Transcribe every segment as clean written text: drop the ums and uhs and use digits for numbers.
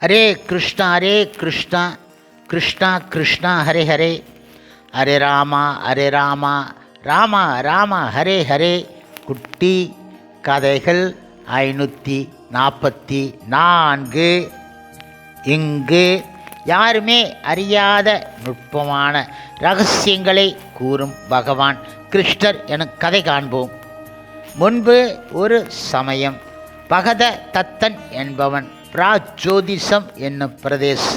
ஹரே கிருஷ்ணா கிருஷ்ணா கிருஷ்ணா ஹரே ஹரே, ஹரே ராமா ராமா ராமா ஹரே ஹரே. குட்டி கதைகள் 544. இங்கு யாருமே அறியாத நுட்பமான இரகசியங்களை கூறும் பகவான் கிருஷ்ணர் எனும் கதை காண்போம். முன்பு ஒரு சமயம் பகத தத்தன் என்பவன் பிராஜோதிசம் என்னும் பிரதேச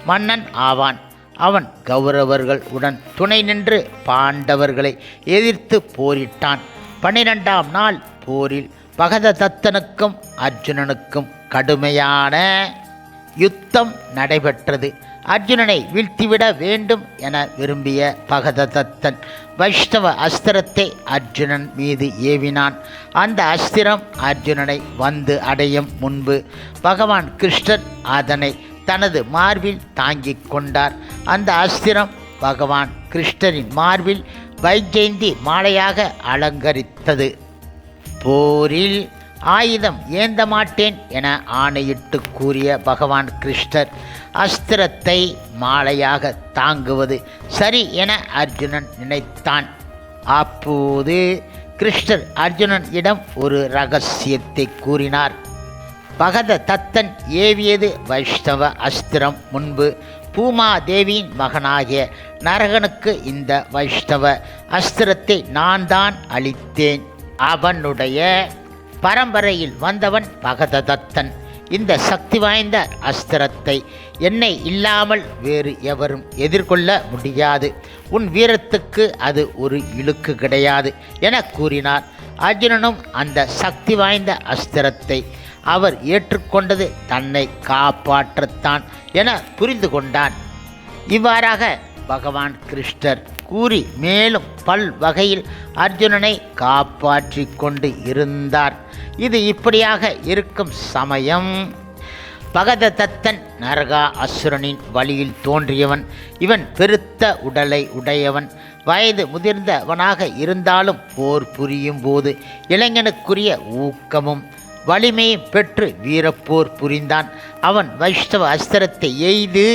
மன்னன் ஆவான். அவன் கௌரவர்கள் உடன் துணை நின்று பாண்டவர்களை எதிர்த்து போரிட்டான். 12ஆம் நாள் போரில் பகத தத்தனுக்கும் அர்ஜுனனுக்கும் கடுமையான யுத்தம் நடைபெற்றது. அர்ஜுனனை வீழ்த்திவிட வேண்டும் என விரும்பிய பகதத்தன் வைஷ்ணவ அஸ்திரத்தை அர்ஜுனன் மீது ஏவினான். அந்த அஸ்திரம் அர்ஜுனனை வந்து அடையும் முன்பு பகவான் கிருஷ்ணர் அதனை தனது மார்பில் தாங்கிக் கொண்டார். அந்த அஸ்திரம் பகவான் கிருஷ்ணரின் மார்பில் வைஜெயந்தி மாலையாக அலங்கரித்தது. போரில் ஆயுதம் ஏந்த மாட்டேன் என ஆணையிட்டு கூறிய பகவான் கிருஷ்ணர் அஸ்திரத்தை மாலையாக தாங்குவது சரி என அர்ஜுனன் நினைத்தான். அப்போது கிருஷ்ணர் அர்ஜுனன் இடம் ஒரு இரகசியத்தை கூறினார். பகத தத்தன் ஏவியது வைஷ்ணவ அஸ்திரம். முன்பு பூமா தேவியின் மகனாகிய நரகனுக்கு இந்த வைஷ்ணவ அஸ்திரத்தை நான் தான் அளித்தேன். அவனுடைய பரம்பரையில் வந்தவன் பகதத்தன். இந்த சக்தி வாய்ந்த அஸ்திரத்தை என்னை இல்லாமல் வேறு எவரும் எதிர்கொள்ள முடியாது. உன் வீரத்துக்கு அது ஒரு இழுக்கு கிடையாது என கூறினார். அர்ஜுனனும் அந்த சக்தி வாய்ந்த அஸ்திரத்தை அவர் ஏற்றுக்கொண்டது தன்னை காப்பாற்றத்தான் என புரிந்து கொண்டான். இவ்வாறாக பகவான் கிருஷ்ணர் கூறி மேலும் வகையில் அர்ஜுனனை காப்பாற்றி கொண்டு இருந்தார். இது இப்படியாக இருக்கும் சமயம் பகதத்தன் நரகா அசுரனின் வழியில் தோன்றியவன். இவன் பெருத்த உடலை உடையவன். வயது முதிர்ந்தவனாக இருந்தாலும் போர் புரியும் போது இளைஞனுக்குரிய ஊக்கமும் வலிமையும் பெற்று வீரப்போர் புரிந்தான். அவன் வைஷ்ணவ அஸ்திரத்தை எய்து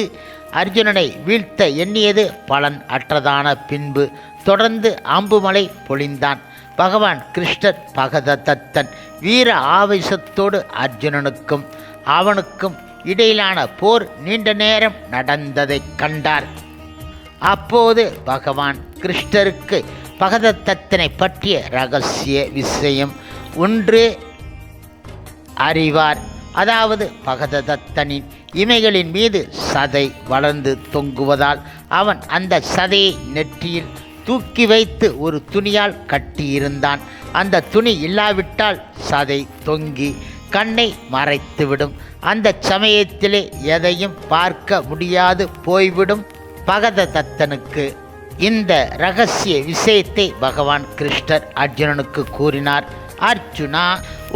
அர்ஜுனனை வீழ்த்த எண்ணியது பலன் அற்றதான பின்பு தொடர்ந்து அம்புமலை பொழிந்தான். பகவான் கிருஷ்ணர் பகதத்தன் வீர ஆவேசத்தோடு அர்ஜுனனுக்கும் அவனுக்கும் இடையிலான போர் நீண்ட நேரம் நடந்ததைக் கண்டார். அப்போது பகவான் கிருஷ்ணருக்கு பகதத்தனை பற்றிய இரகசிய விஷயம் ஒன்று அறிவார். அதாவது பகதத்தனின் இமைகளின் மீது சதை வளர்ந்து தொங்குவதால் அவன் அந்த சதையை நெற்றியில் தூக்கி வைத்து ஒரு துணியால் கட்டியிருந்தான். அந்த துணி இல்லாவிட்டால் சதை தொங்கி கண்ணை மறைத்துவிடும். அந்த சமயத்திலே எதையும் பார்க்க முடியாது போய்விடும். பகதத்தனுக்கு இந்த இரகசிய விஷயத்தை பகவான் கிருஷ்ணர் அர்ஜுனனுக்கு கூறினார். அர்ஜுனா,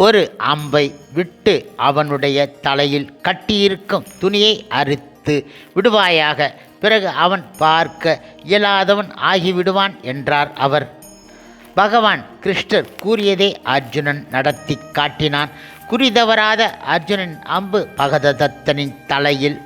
ஒரு அம்பை விட்டு அவனுடைய தலையில் கட்டியிருக்கும் துணியை அறுத்து விடுவாயாக. பிறகு அவன் பார்க்க இயலாதவன் ஆகிவிடுவான் என்றார் அவர். பகவான் கிருஷ்ணர் கூறியதை அர்ஜுனன் நடத்தி காட்டினான். குறிதவராத அர்ஜுனன் அம்பு பகதத்தனின் தலையில்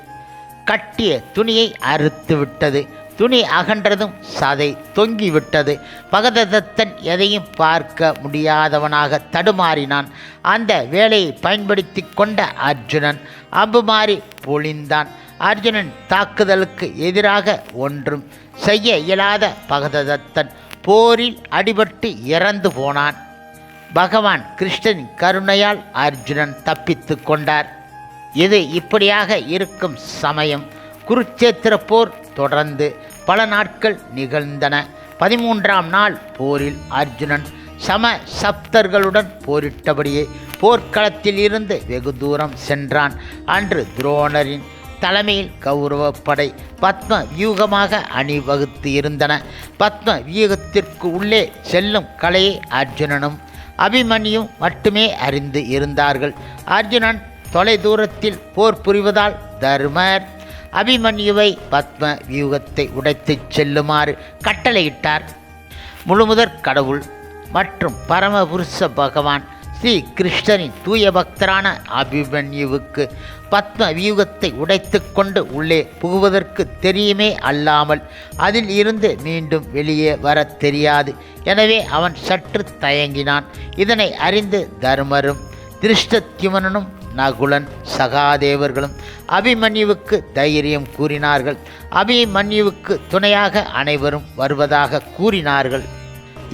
கட்டிய துணியை அறுத்து விட்டது. துணி அகன்றதும் சதை தொங்கிவிட்டது. பகதத்தன் எதையும் பார்க்க முடியாதவனாக தடுமாறினான். அந்த வேலையை பயன்படுத்தி கொண்ட அர்ஜுனன் அம்பு மாறி பொழிந்தான். அர்ஜுனன் தாக்குதலுக்கு எதிராக ஒன்றும் செய்ய இயலாத பகதத்தன் போரில் அடிபட்டு இறந்து போனான். பகவான் கிருஷ்ணனின் கருணையால் அர்ஜுனன் தப்பித்து கொண்டார். இது இப்படியாக இருக்கும் சமயம் குருச்சேத்திர போர் தொடர்ந்து பல நாட்கள் நிகழ்ந்தன. 13ஆம் நாள் போரில் அர்ஜுனன் சப்தர்களுடன் போரிட்டபடியே போர்க்களத்தில் இருந்து வெகு தூரம் சென்றான். அன்று துரோணரின் தலைமையில் கௌரவப்படை பத்ம வியூகமாக அணிவகுத்து இருந்தன. பத்ம வியூகத்திற்கு உள்ளே செல்லும் கலையை அர்ஜுனனும் அபிமன்யும் மட்டுமே அறிந்து இருந்தார்கள். அர்ஜுனன் தொலை தூரத்தில் போர் புரிவதால் தர்மர் அபிமன்யுவை பத்ம வியூகத்தை உடைத்து செல்லுமாறு கட்டளையிட்டார். முழுமுதற் கடவுள் மற்றும் பரமபுருஷ பகவான் ஸ்ரீ கிருஷ்ணரின் தூய பக்தரான அபிமன்யுவுக்கு பத்ம வியூகத்தை உடைத்து கொண்டு உள்ளே புகுவதற்கு தெரியுமே அல்லாமல் அதில் இருந்து மீண்டும் வெளியே வர தெரியாது. எனவே அவன் சற்று தயங்கினான். இதனை அறிந்து தர்மரும் திருஷ்டத்யுமனனும் நகுலன் சகாதேவர்களும் அபிமன்யுவுக்கு தைரியம் கூறினார்கள். அபிமன்யுவுக்கு துணையாக அனைவரும் வருவதாக கூறினார்கள்.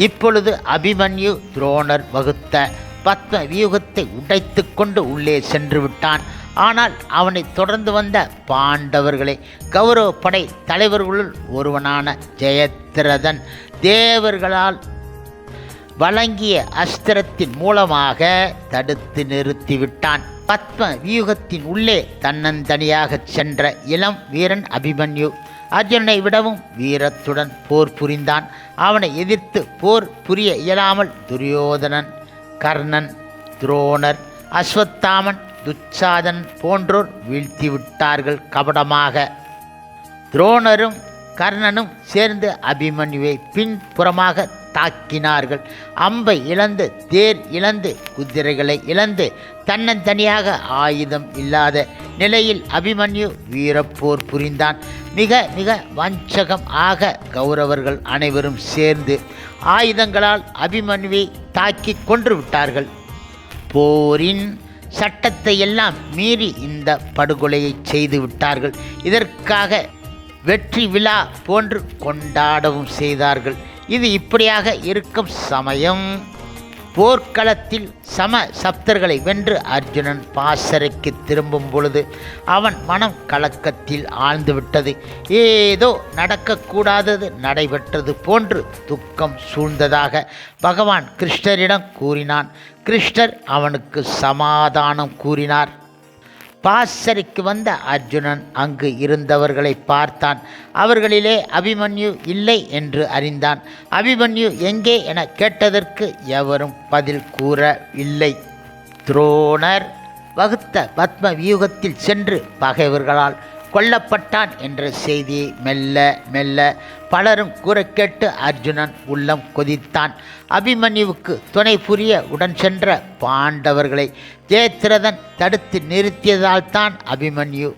இப்பொழுது அபிமன்யு துரோணர் வகுத்த பத்ம வியூகத்தை உடைத்து கொண்டு உள்ளே சென்று விட்டான். ஆனால் அவனை தொடர்ந்து வந்த பாண்டவர்களை கௌரவ படை தலைவர்களுள் ஒருவனான ஜெயத்ரதன் தேவர்களால் வழங்கிய அஸ்திரத்தின் மூலமாக தடுத்து நிறுத்திவிட்டான். பத்ம வியூகத்தின் உள்ளே தன்னந்தனியாக சென்ற இளம் வீரன் அபிமன்யு அர்ஜுனனை விடவும் வீரத்துடன் போர் புரிந்தான். அவனை எதிர்த்து போர் புரிய இயலாமல் துரியோதனன், கர்ணன், துரோணர், அஸ்வத்தாமன், துச்சாதன் போன்றோர் வீழ்த்திவிட்டார்கள் கபடமாக. துரோணரும் கர்ணனும் சேர்ந்து அபிமன்யுவை பின்புறமாக தாக்கினார்கள். அம்பை இழந்து, தேர் இழந்து, குதிரைகளை இழந்து, தன்னந்தனியாக ஆயுதம் இல்லாத நிலையில் அபிமன்யு வீரப்போர் புரிந்தான். மிக மிக வஞ்சகம் ஆக கௌரவர்கள் அனைவரும் சேர்ந்து ஆயுதங்களால் அபிமன்யுவை தாக்கி கொன்று விட்டார்கள். போரின் சட்டத்தை எல்லாம் மீறி இந்த படுகொலையை செய்து விட்டார்கள். இதற்காக வெற்றி விழா போன்று கொண்டாடவும் செய்தார்கள். இது இப்படியாக இருக்கும் சமயம் போர்க்களத்தில் சம சப்தர்களை வென்று அர்ஜுனன் பாசறைக்கு திரும்பும் பொழுது அவன் மனம் கலக்கத்தில் ஆழ்ந்துவிட்டது. ஏதோ நடக்கக்கூடாதது நடைபெற்றது போன்று துக்கம் சூழ்ந்ததாக பகவான் கிருஷ்ணரிடம் கூறினான். கிருஷ்ணர் அவனுக்கு சமாதானம் கூறினார். பாசறைக்கு வந்த அர்ஜுனன் அங்கு இருந்தவர்களை பார்த்தான். அவர்களிலே அபிமன்யு இல்லை என்று அறிந்தான். அபிமன்யு எங்கே என கேட்டதற்கு எவரும் பதில் கூறவில்லை. துரோணர் வகுத்த பத்ம வியூகத்தில் சென்று பகைவர்களால் கொல்லப்பட்டான் என்ற செய்தியை மெல்ல மெல்ல பலரும் கூற கேட்டு அர்ஜுனன் உள்ளம் கொதித்தான். அபிமன்யுவுக்கு துணை புரிய உடன் சென்ற பாண்டவர்களை ஜெயத்ரதன் தடுத்து நிறுத்தியதால் தான் அபிமன்யு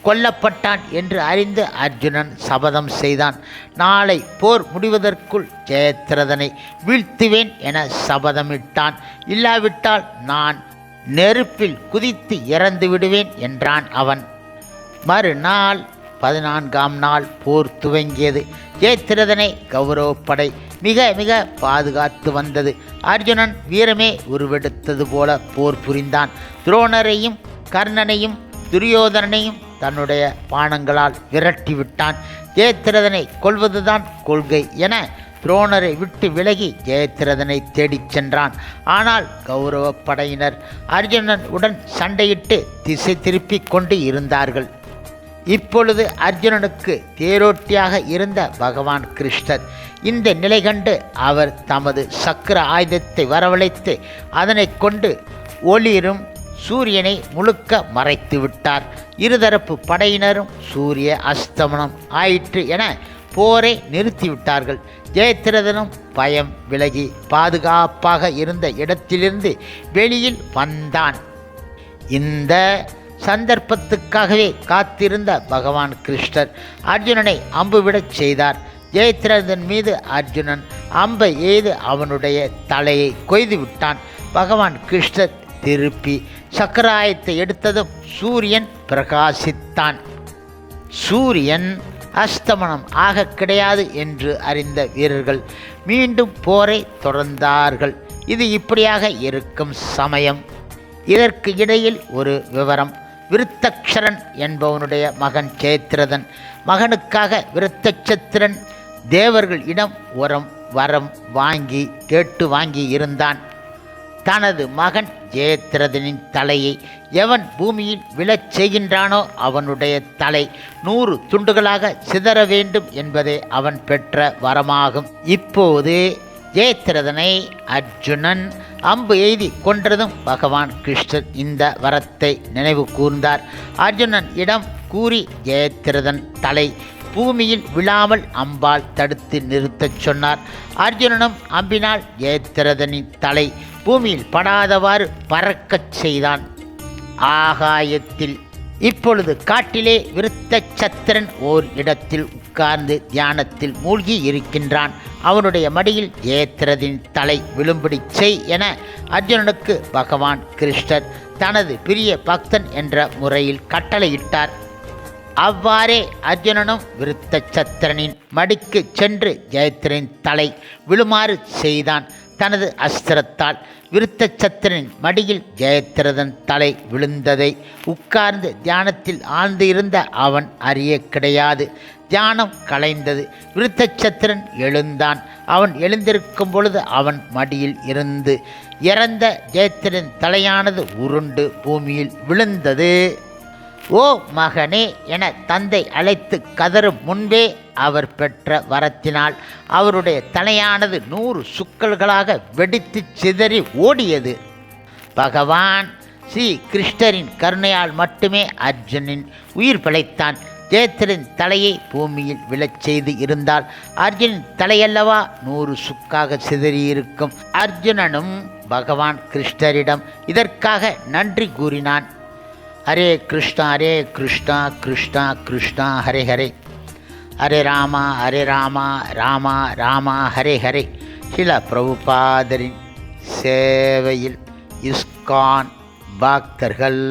கொல்லப்பட்டான் என்று அறிந்து அர்ஜுனன் சபதம் செய்தான். நாளை போர் முடிவதற்குள் ஜெயத்ரதனை வீழ்த்துவேன் என சபதமிட்டான். இல்லாவிட்டால் நான் நெருப்பில் குதித்து இறந்து விடுவேன் என்றான் அவன். மறுநாள் 14ஆம் நாள் போர் துவங்கியது. ஜெயத்ரதனை கௌரவப்படை மிக மிக பாதுகாத்து வந்தது. அர்ஜுனன் வீரமே உருவெடுத்தது போல போர் புரிந்தான். துரோணரையும் கர்ணனையும் துரியோதனனையும் தன்னுடைய பாணங்களால் விரட்டிவிட்டான். ஜெயத்ரதனை கொல்வதுதான் கொள்கை என துரோணரை விட்டு விலகி ஜெயத்ரதனை தேடிச் சென்றான். ஆனால் கௌரவ படையினர் அர்ஜுனன் உடன் சண்டையிட்டு திசை திருப்பி கொண்டு இருந்தார்கள். இப்பொழுது அர்ஜுனனுக்கு தேரோட்டியாக இருந்த பகவான் கிருஷ்ணர் இந்த நிலை கண்டு அவர் தமது சக்கர ஆயுதத்தை வரவழைத்து அதனை கொண்டு ஒளிரும் சூரியனை முழுக்க மறைத்து விட்டார். இருதரப்பு படையினரும் சூரிய அஸ்தமனம் ஆயிற்று என போரை நிறுத்திவிட்டார்கள். ஜெயத்ரதனும் பயம் விலகி பாதுகாப்பாக இருந்த இடத்திலிருந்து வெளியில் வந்தான். இந்த சந்தர்ப்பத்துக்காகவே காத்திருந்த பகவான் கிருஷ்ணர் அர்ஜுனனை அம்பு விடச் செய்தார். ஜெயத்ரதன் மீது அர்ஜுனன் அம்பை எய்து அவனுடைய தலையை கொய்து விட்டான். பகவான் கிருஷ்ணர் திருப்பி சக்கராயத்தை எடுத்ததும் சூரியன் பிரகாசித்தான். சூரியன் அஸ்தமனம் ஆக கிடையாது என்று அறிந்த வீரர்கள் மீண்டும் போரை தொடர்ந்தார்கள். இது இப்படியாக இருக்கும் சமயம் இதற்கு இடையில் ஒரு விவரம். விருத்தக்ஷரன் என்பவனுடைய மகன் ஜெயத்ரதன் மகனுக்காக விருத்தச்சத்திரன் தேவர்கள் இடம் வரம் வாங்கி இருந்தான். தனது மகன் ஜெயத்ரதனின் தலையை எவன் பூமியில் விழச் செய்கின்றானோ அவனுடைய தலை 100 துண்டுகளாக சிதற வேண்டும் என்பதே அவன் பெற்ற வரமாகும். இப்போது ஜெயத்ரதனை அர்ஜுனன் அம்பு எய்தி கொன்றதும் பகவான் கிருஷ்ணர் இந்த வரத்தை நினைவு கூர்ந்தார். அர்ஜுனன் இடம் கூறி ஜெயத்ரதன் தலை பூமியில் விழாமல் அம்பாள் தடுத்து நிறுத்தச் சொன்னார். அர்ஜுனனும் அம்பினால் ஜெயத்ரதனின் தலை பூமியில் படாதவாறு பறக்கச் செய்தான். ஆகாயத்தில் இப்பொழுது காட்டிலே விருத்தச்சத்திரன் ஓர் இடத்தில் உட்கார்ந்து தியானத்தில் மூழ்கி இருக்கின்றான். அவனுடைய மடியில் ஜெயத்ரதனின் தலை விழும்படி செய் என அர்ஜுனனுக்கு பகவான் கிருஷ்ணர் தனது பிரிய பக்தன் என்ற முறையில் கட்டளையிட்டார். அவ்வாறே அர்ஜுனனும் விருத்தச்சத்திரனின் மடிக்கு சென்று ஜெயத்ரனின் தலை விழுமாறு செய்தான். தனது அஸ்திரத்தால் விருத்தச்சத்திரனின் மடியில் ஜெயத்ரதன் தலை விழுந்ததை உட்கார்ந்து தியானத்தில் ஆழ்ந்து இருந்த அவன் அறிய கிடையாது. தியானம் கலைந்தது. விருத்தச்சத்திரன் எழுந்தான். அவன் எழுந்திருக்கும் பொழுது அவன் மடியில் இருந்து இறந்த ஜெயத்ரனின் தலையானது உருண்டு பூமியில் விழுந்தது. ஓ மகனே என தந்தை அழைத்து கதறும் முன்பே அவர் பெற்ற வரத்தினால் அவருடைய தலையானது 100 சுக்கல்களாக வெடித்து சிதறி ஓடியது. பகவான் ஸ்ரீ கிருஷ்ணரின் கருணையால் மட்டுமே அர்ஜுனன் உயிர் பிழைத்தான். ஜெயத்ரனின் தலையை பூமியில் விழச் செய்து இருந்தால் அர்ஜுனின் தலையல்லவா 100 சுக்காக சிதறியிருக்கும். அர்ஜுனனும் பகவான் கிருஷ்ணரிடம் இதற்காக நன்றி கூறினான். ஹரே கிருஷ்ணா கிருஷ்ணா கிருஷ்ணா ஹரே ஹரே, ஹரே ராமா ராமா ராமா ஹரே ஹரே. ஸ்ரீல பிரபுபாதரின் சேவையில் இஸ்கான் பக்தர்கள்.